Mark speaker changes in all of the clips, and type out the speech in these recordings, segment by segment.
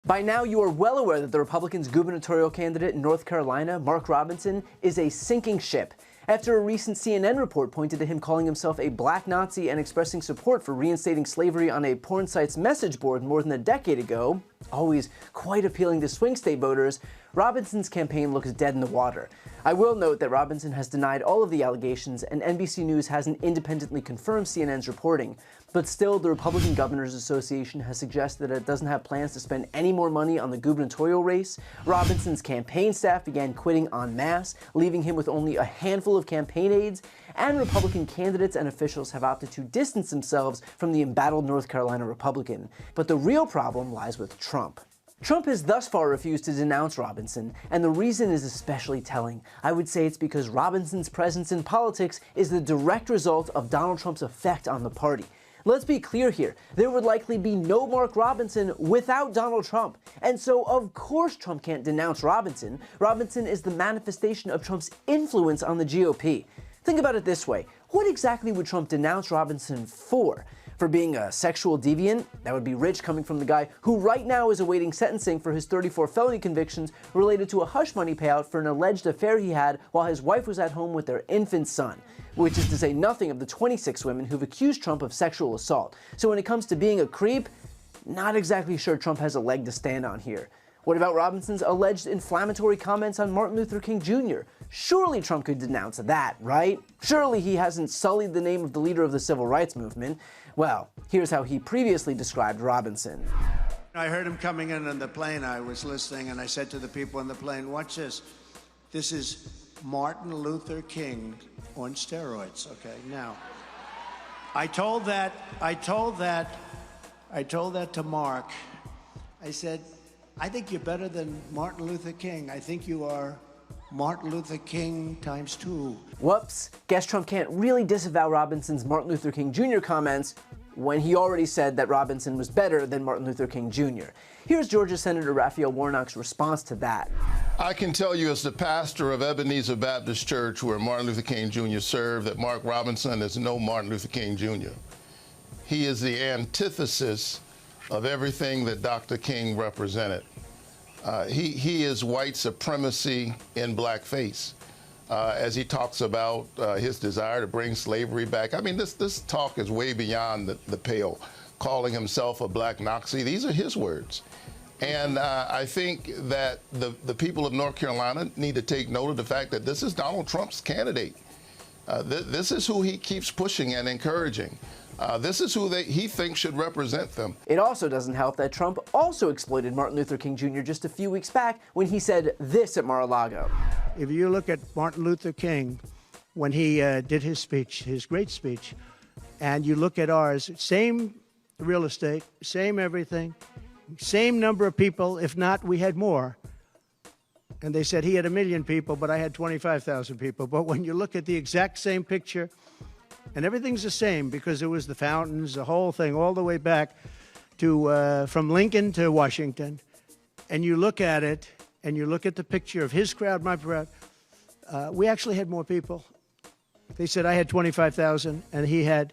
Speaker 1: By now, you are well aware that the Republicans' gubernatorial candidate in North Carolina, Mark Robinson, is a sinking ship. After a recent CNN report pointed to him calling himself a black Nazi and expressing support for reinstating slavery on a porn site's message board more than a decade ago, always quite appealing to swing state voters, Robinson's campaign looks dead in the water. I will note that Robinson has denied all of the allegations, and NBC News hasn't independently confirmed CNN's reporting. But still, the Republican Governors Association has suggested that it doesn't have plans to spend any more money on the gubernatorial race. Robinson's campaign staff began quitting en masse, leaving him with only a handful of campaign aides, and Republican candidates and officials have opted to distance themselves from the embattled North Carolina Republican. But the real problem lies with Trump. Trump has thus far refused to denounce Robinson, and the reason is especially telling. I would say it's because Robinson's presence in politics is the direct result of Donald Trump's effect on the party. Let's be clear here, there would likely be no Mark Robinson without Donald Trump. And so, of course, Trump can't denounce Robinson. Robinson is the manifestation of Trump's influence on the GOP. Think about it this way. What exactly would Trump denounce Robinson for? For being a sexual deviant? That would be rich coming from the guy who right now is awaiting sentencing for his 34 felony convictions related to a hush money payout for an alleged affair he had while his wife was at home with their infant son. Which is to say nothing of the 26 women who've accused Trump of sexual assault. So when it comes to being a creep, not exactly sure Trump has a leg to stand on here. What about Robinson's alleged inflammatory comments on Martin Luther King Jr.? Surely Trump could denounce that, right? Surely he hasn't sullied the name of the leader of the civil rights movement. Well, here's how he previously described Robinson.
Speaker 2: I heard him coming in on the plane. I was listening, and I said to the people on the plane, watch this. This is Martin Luther King on steroids, okay? Now, I told that to Mark. I said, I think you're better than Martin Luther King. I think you are Martin Luther King times 2.
Speaker 1: Whoops. Guess Trump can't really disavow Robinson's Martin Luther King Jr. comments when he already said that Robinson was better than Martin Luther King Jr. Here's Georgia Senator Raphael Warnock's response to that.
Speaker 3: I can tell you as the pastor of Ebenezer Baptist Church, where Martin Luther King Jr. served, that Mark Robinson is no Martin Luther King Jr. He is the antithesis of everything that Dr. King represented. He is white supremacy in blackface. As he talks about his desire to bring slavery back. I mean, this talk is way beyond the pale, calling himself a black Nazi. These are his words. And I think that the people of North Carolina need to take note of the fact that this is Donald Trump's candidate. This is who he keeps pushing and encouraging. This is who he thinks should represent them.
Speaker 1: It also doesn't help that Trump also exploited Martin Luther King Jr. just a few weeks back when he said this at Mar-a-Lago.
Speaker 2: If you look at Martin Luther King, when he did his speech, his great speech, and you look at ours, same real estate, same everything, same number of people, if not, we had more. And they said he had 1 million people, but I had 25,000 people. But when you look at the exact same picture, and everything's the same because it was the fountains, the whole thing, all the way back to from Lincoln to Washington. And you look at it, and you look at the picture of his crowd, my crowd, we actually had more people. They said I had 25,000, and he had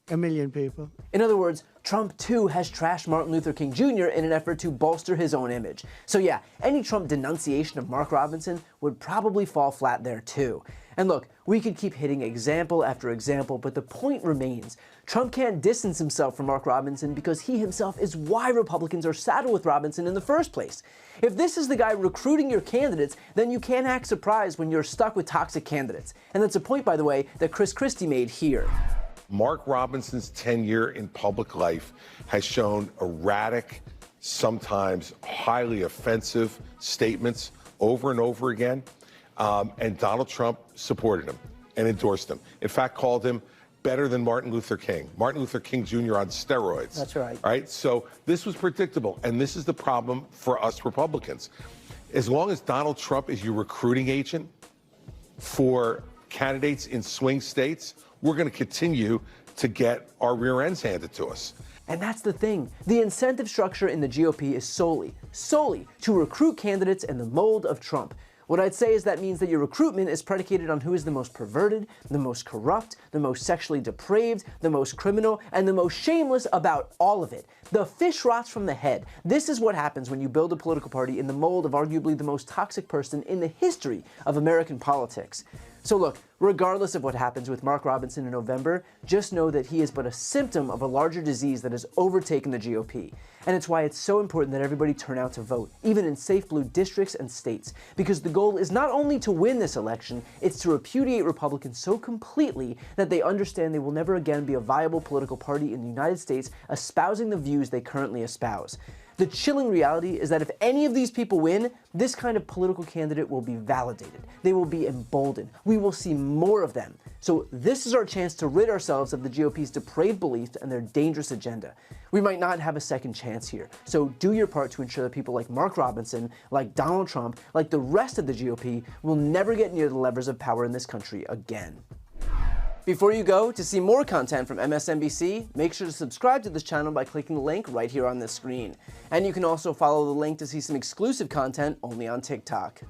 Speaker 2: 1 million people.
Speaker 1: In other words, Trump too has trashed Martin Luther King Jr. in an effort to bolster his own image. So yeah, any Trump denunciation of Mark Robinson would probably fall flat there too. And look, we could keep hitting example after example, but the point remains. Trump can't distance himself from Mark Robinson because he himself is why Republicans are saddled with Robinson in the first place. If this is the guy recruiting your candidates, then you can't act surprised when you're stuck with toxic candidates. And that's a point, by the way, that Chris Christie made here.
Speaker 4: Mark Robinson's tenure in public life has shown erratic, sometimes highly offensive statements over and over again. And Donald Trump supported him and endorsed him. In fact, called him better than Martin Luther King. Martin Luther King Jr. on steroids.
Speaker 1: That's right.
Speaker 4: Right? So this was predictable. And this is the problem for us Republicans. As long as Donald Trump is your recruiting agent for candidates in swing states, we're going to continue to get our rear ends handed to us.
Speaker 1: And that's the thing. The incentive structure in the GOP is solely to recruit candidates in the mold of Trump. What I'd say is that means that your recruitment is predicated on who is the most perverted, the most corrupt, the most sexually depraved, the most criminal, and the most shameless about all of it. The fish rots from the head. This is what happens when you build a political party in the mold of arguably the most toxic person in the history of American politics. So look, regardless of what happens with Mark Robinson in November, just know that he is but a symptom of a larger disease that has overtaken the GOP. And it's why it's so important that everybody turn out to vote, even in safe blue districts and states, because the goal is not only to win this election, it's to repudiate Republicans so completely that they understand they will never again be a viable political party in the United States espousing the views they currently espouse. The chilling reality is that if any of these people win, this kind of political candidate will be validated. They will be emboldened. We will see more of them. So this is our chance to rid ourselves of the GOP's depraved beliefs and their dangerous agenda. We might not have a second chance here. So do your part to ensure that people like Mark Robinson, like Donald Trump, like the rest of the GOP will never get near the levers of power in this country again. Before you go, to see more content from MSNBC, make sure to subscribe to this channel by clicking the link right here on this screen. And you can also follow the link to see some exclusive content only on TikTok.